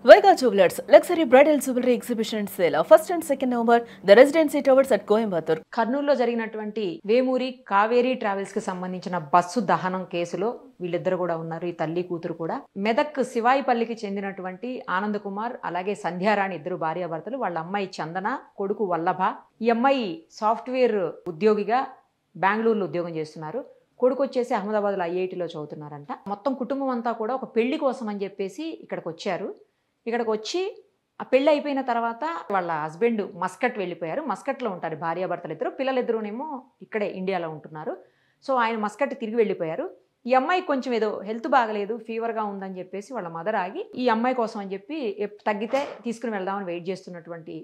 Vega Jewelers Luxury Bridal Jewelry Exhibition Sale first and second November, the Residency Towers at Coimbatore. కర్నూలులో జరిగినటువంటి Vemuri Kaveri travels కి సంబంధించిన bus దహనం కేసులో వీళ్ళిద్దరు కూడా ఉన్నారు. ఈ తల్లి కూతురు కూడా. మెదక్ శివాయిపల్లికి చెందినటువంటి ఆనంద్ కుమార్ అలాగే సంధ్యారాణి ఇద్దరు భార్యాభర్తలు. వాళ్ళ అమ్మాయి చందన, కొడుకు వల్లభ. ఈ అమ్మాయి సాఫ్ట్వేర్ ఉద్యోగిగా బెంగళూరులో ఉద్యోగం చేస్తున్నారు. కొడుకు వచ్చేసి అహ్మదాబాద్లో ఐఐటీలో చదువుతున్నారంట. మొత్తం కుటుంబం అంతా కూడా ఒక పెళ్లి కోసం అని చెప్పేసి ఇక్కడికి వచ్చారు. ఇక్కడికి వచ్చి ఆ పెళ్ళి అయిపోయిన తర్వాత వాళ్ళ హస్బెండ్ మస్కట్ వెళ్ళిపోయారు. మస్కట్లో ఉంటారు భార్యాభర్తలు ఇద్దరు. పిల్లలిద్దరూనేమో ఇక్కడే ఇండియాలో ఉంటున్నారు. సో ఆయన మస్కట్ తిరిగి వెళ్ళిపోయారు. ఈ అమ్మాయి కొంచెం ఏదో హెల్త్ బాగలేదు, ఫీవర్గా ఉందని చెప్పేసి వాళ్ళ మదర్ ఆగి ఈ అమ్మాయి కోసం అని చెప్పి తగ్గితే తీసుకుని వెళ్దామని వెయిట్ చేస్తున్నటువంటి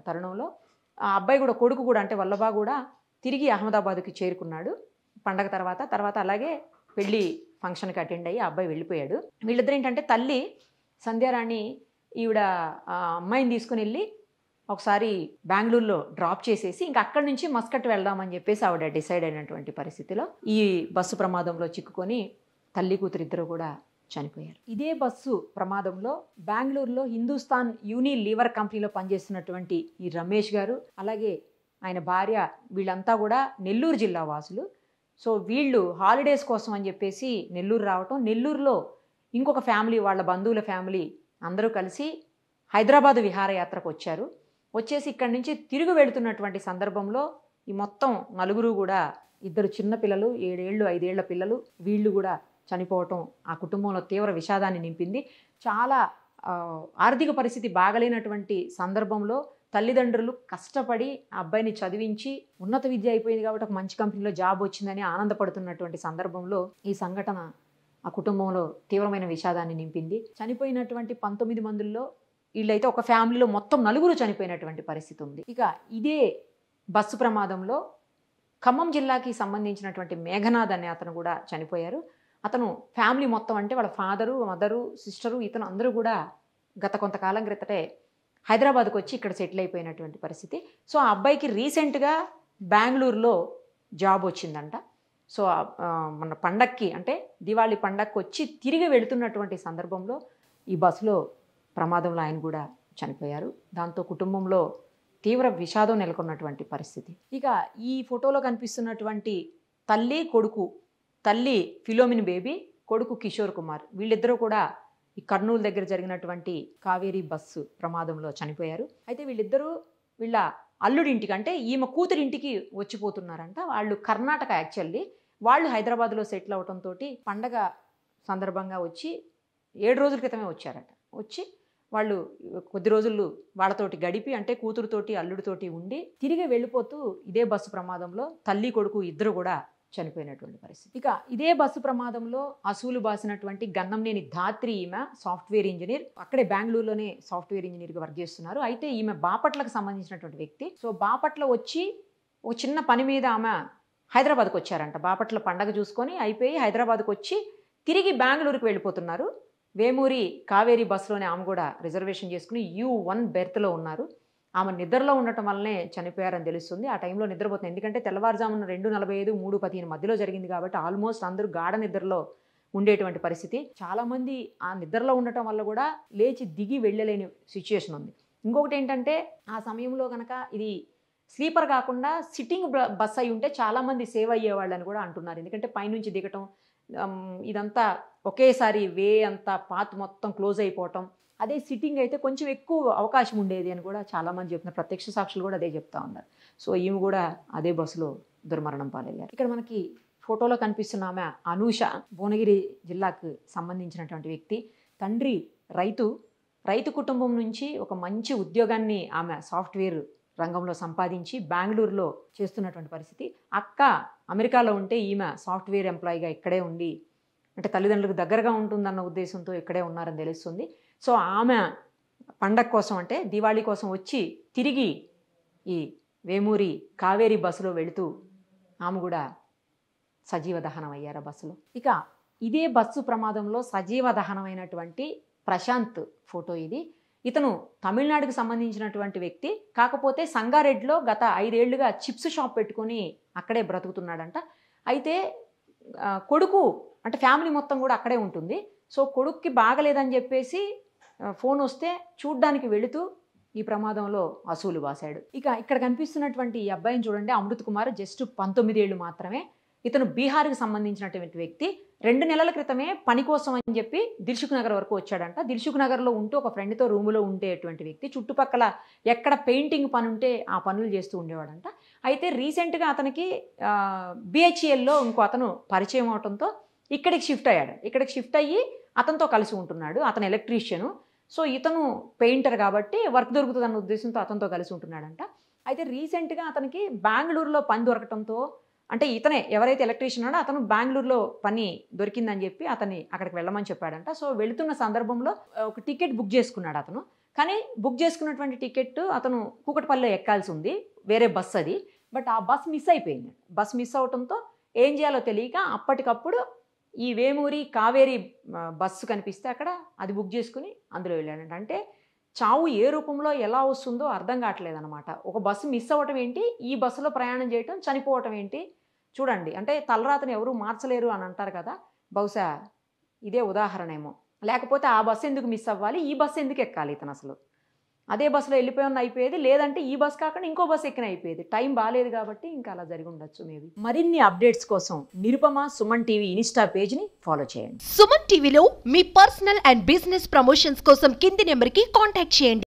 తరుణంలో ఆ అబ్బాయి కూడా, కొడుకు కూడా అంటే వల్లభా కూడా తిరిగి అహ్మదాబాద్కి చేరుకున్నాడు పండగ తర్వాత అలాగే పెళ్ళి ఫంక్షన్కి అటెండ్ అయ్యి ఆ అబ్బాయి వెళ్ళిపోయాడు. వీళ్ళిద్దరు ఏంటంటే తల్లి సంధ్యారాణి ఈవిడ అమ్మాయిని తీసుకుని వెళ్ళి ఒకసారి బెంగళూరులో డ్రాప్ చేసేసి ఇంకా అక్కడి నుంచి మస్కట్ వెళ్దామని చెప్పేసి ఆవిడ డిసైడ్ అయినటువంటి పరిస్థితిలో ఈ బస్సు ప్రమాదంలో చిక్కుకొని తల్లి కూతురిద్దరు కూడా చనిపోయారు. ఇదే బస్సు ప్రమాదంలో బెంగళూరులో హిందుస్థాన్ యూనిలీవర్ కంపెనీలో పనిచేస్తున్నటువంటి ఈ రమేష్ గారు అలాగే ఆయన భార్య వీళ్ళంతా కూడా నెల్లూరు జిల్లా వాసులు. సో వీళ్ళు హాలిడేస్ కోసం అని చెప్పేసి నెల్లూరు రావటం, నెల్లూరులో ఇంకొక ఫ్యామిలీ వాళ్ళ బంధువుల ఫ్యామిలీ అందరూ కలిసి హైదరాబాదు విహారయాత్రకు వచ్చారు. వచ్చేసి ఇక్కడి నుంచి తిరిగి వెళుతున్నటువంటి సందర్భంలో ఈ మొత్తం నలుగురు కూడా, ఇద్దరు చిన్న పిల్లలు 7 ఏళ్ళు 5 ఏళ్ల పిల్లలు, వీళ్ళు కూడా చనిపోవటం ఆ కుటుంబంలో తీవ్ర విషాదాన్ని నింపింది. చాలా ఆర్థిక పరిస్థితి బాగలేనటువంటి సందర్భంలో తల్లిదండ్రులు కష్టపడి ఆ అబ్బాయిని చదివించి ఉన్నత విద్య అయిపోయింది కాబట్టి ఒక మంచి కంపెనీలో జాబ్ వచ్చిందని ఆనందపడుతున్నటువంటి సందర్భంలో ఈ సంఘటన ఆ కుటుంబంలో తీవ్రమైన విషాదాన్ని నింపింది. చనిపోయినటువంటి 19 మందిలో వీళ్ళైతే ఒక ఫ్యామిలీలో మొత్తం 4 చనిపోయినటువంటి పరిస్థితి ఉంది. ఇక ఇదే బస్సు ప్రమాదంలో ఖమ్మం జిల్లాకి సంబంధించినటువంటి మేఘనాథ్ అనే అతను కూడా చనిపోయారు. అతను ఫ్యామిలీ మొత్తం అంటే వాళ్ళ ఫాదరు, మదరు, సిస్టరు, ఇతను అందరూ కూడా గత కొంతకాలం క్రితటే హైదరాబాద్కి వచ్చి ఇక్కడ సెటిల్ అయిపోయినటువంటి పరిస్థితి. సో ఆ అబ్బాయికి రీసెంట్గా బెంగళూరులో జాబ్ వచ్చిందంట. సో మన పండక్కి అంటే దివాళీ పండక్కి వచ్చి తిరిగి వెళుతున్నటువంటి సందర్భంలో ఈ బస్సులో ప్రమాదంలో ఆయన కూడా చనిపోయారు. దాంతో కుటుంబంలో తీవ్ర విషాదం నెలకొన్నటువంటి పరిస్థితి. ఇక ఈ ఫోటోలో కనిపిస్తున్నటువంటి తల్లి కొడుకు, తల్లి ఫిలోమిన్ బేబీ, కొడుకు కిషోర్ కుమార్, వీళ్ళిద్దరూ కూడా ఈ కర్నూలు దగ్గర జరిగినటువంటి కావేరీ బస్సు ప్రమాదంలో చనిపోయారు. అయితే వీళ్ళిద్దరూ వీళ్ళ అల్లుడింటికి అంటే ఈమె కూతురింటికి వచ్చిపోతున్నారంట. వాళ్ళు కర్ణాటక యాక్చువల్లీ, వాళ్ళు హైదరాబాద్లో సెటిల్ అవడంతో పండగ సందర్భంగా వచ్చి 7 రోజుల క్రితమే వచ్చారట. వచ్చి వాళ్ళు కొద్ది రోజులు వాళ్ళతోటి గడిపి అంటే కూతురుతోటి అల్లుడితోటి ఉండి తిరిగి వెళ్ళిపోతూ ఇదే బస్సు ప్రమాదంలో తల్లి కొడుకు ఇద్దరు కూడా చనిపోయినటువంటి పరిస్థితి. ఇక ఇదే బస్సు ప్రమాదంలో అసూలు బాసినటువంటి గన్నంనేని ధాత్రి, ఈమె సాఫ్ట్వేర్ ఇంజనీర్, అక్కడే బెంగళూరులోనే సాఫ్ట్వేర్ ఇంజనీర్గా వర్క్ చేస్తున్నారు. అయితే ఈమె బాపట్లకు సంబంధించినటువంటి వ్యక్తి. సో బాపట్ల వచ్చి ఒక చిన్న పని మీద ఆమె హైదరాబాద్కి వచ్చారంట. బాపట్ల పండగ చూసుకొని అయిపోయి హైదరాబాద్కి వచ్చి తిరిగి బెంగళూరుకి వెళ్ళిపోతున్నారు. వేమూరి కావేరీ బస్సులోనే ఆమె కూడా రిజర్వేషన్ చేసుకుని U1 బెర్త్లో ఉన్నారు. ఆమె నిద్రలో ఉండటం వల్లనే చనిపోయారని తెలుస్తుంది. ఆ టైంలో నిద్రపోతుంది. ఎందుకంటే తెల్లవారుజామున 2:45, 3:15 మధ్యలో జరిగింది కాబట్టి ఆల్మోస్ట్ అందరూ గాఢ నిద్రలో ఉండేటువంటి పరిస్థితి. చాలామంది ఆ నిద్రలో ఉండటం వల్ల కూడా లేచి దిగి వెళ్ళలేని సిచ్యుయేషన్ ఉంది. ఇంకొకటి ఏంటంటే ఆ సమయంలో కనుక ఇది స్లీపర్ కాకుండా సిట్టింగ్ బస్ అయి ఉంటే చాలామంది సేవ్ అయ్యేవాళ్ళని కూడా అంటున్నారు. ఎందుకంటే పైనుంచి దిగటం, ఇదంతా ఒకేసారి వే అంతా పాత్ మొత్తం క్లోజ్ అయిపోవటం. అదే సిట్టింగ్ అయితే కొంచెం ఎక్కువ అవకాశం ఉండేది అని కూడా చాలామంది చెప్తున్నారు. ప్రత్యక్ష సాక్షులు కూడా అదే చెప్తా ఉన్నారు. సో ఈమె కూడా అదే బస్సులో దుర్మరణం పాలయ్యారు. ఇక్కడ మనకి ఫోటోలో కనిపిస్తున్న ఆమె అనూష, భువనగిరి జిల్లాకు సంబంధించినటువంటి వ్యక్తి. తండ్రి రైతు కుటుంబం నుంచి ఒక మంచి ఉద్యోగాన్ని ఆమె సాఫ్ట్వేర్ రంగంలో సంపాదించి బెంగళూరులో చేస్తున్నటువంటి పరిస్థితి. అక్క అమెరికాలో ఉంటే ఈమె సాఫ్ట్వేర్ ఎంప్లాయీగా ఇక్కడే ఉండి అంటే తల్లిదండ్రులకు దగ్గరగా ఉంటుందన్న ఉద్దేశంతో ఇక్కడే ఉన్నారని తెలుస్తుంది. సో ఆమె పండగ కోసం అంటే దివాళీ కోసం వచ్చి తిరిగి ఈ వేమూరి కావేరీ బస్సులో వెళుతూ ఆమె కూడా సజీవ దహనం అయ్యారు బస్సులో. ఇక ఇదే బస్సు ప్రమాదంలో సజీవ దహనమైనటువంటి ప్రశాంత్ ఫోటో ఇది. ఇతను తమిళనాడుకు సంబంధించినటువంటి వ్యక్తి. కాకపోతే సంగారెడ్డిలో గత 5 ఏళ్లుగా చిప్స్ షాప్ పెట్టుకొని అక్కడే బ్రతుకుతున్నాడంట. అయితే కొడుకు అంటే ఫ్యామిలీ మొత్తం కూడా అక్కడే ఉంటుంది. సో కొడుక్కి బాగలేదని చెప్పేసి ఫోన్ వస్తే చూడ్డానికి వెళుతూ ఈ ప్రమాదంలో అసూలు బాసాడు. ఇక ఇక్కడ కనిపిస్తున్నటువంటి ఈ అబ్బాయిని చూడండి, అమృత్ కుమార్, జస్ట్ 19 ఏళ్ళు మాత్రమే. ఇతను బీహార్కి సంబంధించినటువంటి వ్యక్తి. 2 నెలల క్రితమే పని కోసం అని చెప్పి దిల్సుఖ్ నగర్ వరకు వచ్చాడంట. దిల్సుఖ్ నగర్లో ఉంటూ ఒక ఫ్రెండ్తో రూములో ఉండేటువంటి వ్యక్తి. చుట్టుపక్కల ఎక్కడ పెయింటింగ్ పని ఉంటే ఆ పనులు చేస్తూ ఉండేవాడంట. అయితే రీసెంట్గా అతనికి బిహెచ్ఎల్లో ఇంకో అతను పరిచయం అవడంతో ఇక్కడికి షిఫ్ట్ అయ్యాడు. ఇక్కడికి షిఫ్ట్ అయ్యి అతనితో కలిసి ఉంటున్నాడు. అతను ఎలక్ట్రీషియను. సో ఇతను పెయింటర్ కాబట్టి వర్క్ దొరుకుతుంది అన్న ఉద్దేశంతో అతనితో కలిసి ఉంటున్నాడంట. అయితే రీసెంట్గా అతనికి బెంగళూరులో పని దొరకటంతో, అంటే ఇతనే ఎవరైతే ఎలక్ట్రీషియన్ ఉన్నాడో అతను బెంగళూరులో పని దొరికిందని చెప్పి అతన్ని అక్కడికి వెళ్ళమని చెప్పాడంట. సో వెళుతున్న సందర్భంలో ఒక టికెట్ బుక్ చేసుకున్నాడు అతను. కానీ బుక్ చేసుకున్నటువంటి టికెట్ అతను కూకట్పల్లిలో ఎక్కాల్సి ఉంది, వేరే బస్ అది. బట్ ఆ బస్ మిస్ అయిపోయింది. బస్ మిస్ అవడంతో ఏం చేయాలో తెలియక అప్పటికప్పుడు ఈ వేమూరి కావేరి బస్సు కనిపిస్తే అక్కడ అది బుక్ చేసుకుని అందులో వెళ్ళాడంట. అంటే చావు ఏ రూపంలో ఎలా వస్తుందో అర్థం కావట్లేదు అనమాట. ఒక బస్సు మిస్ అవ్వటం ఏంటి, ఈ బస్సులో ప్రయాణం చేయటం, చనిపోవటం ఏంటి చూడండి. అంటే తలరాతను ఎవరు మార్చలేరు అని అంటారు కదా, బహుశా ఇదే ఉదాహరణ ఏమో. లేకపోతే ఆ బస్సు ఎందుకు మిస్ అవ్వాలి, ఈ బస్సు ఎందుకు ఎక్కాలి ఇతను అసలు? అదే బస్సులో వెళ్ళిపోయిన అయిపోయేది, లేదంటే ఈ బస్ కాకుండా ఇంకో బస్సు ఎక్కిన అయిపోయేది. టైం బాగాలేదు కాబట్టి ఇంకా అలా జరిగి ఉండొచ్చు మేబీ. మరిన్ని అప్డేట్స్ కోసం నిరుపమ సుమన్ టీవీ ఇన్స్టా పేజ్ని ఫాలో చేయండి. సుమన్ టీవీలో మీ పర్సనల్ అండ్ బిజినెస్ ప్రమోషన్స్ కోసం కింది నెంబర్కి కాంటాక్ట్ చేయండి.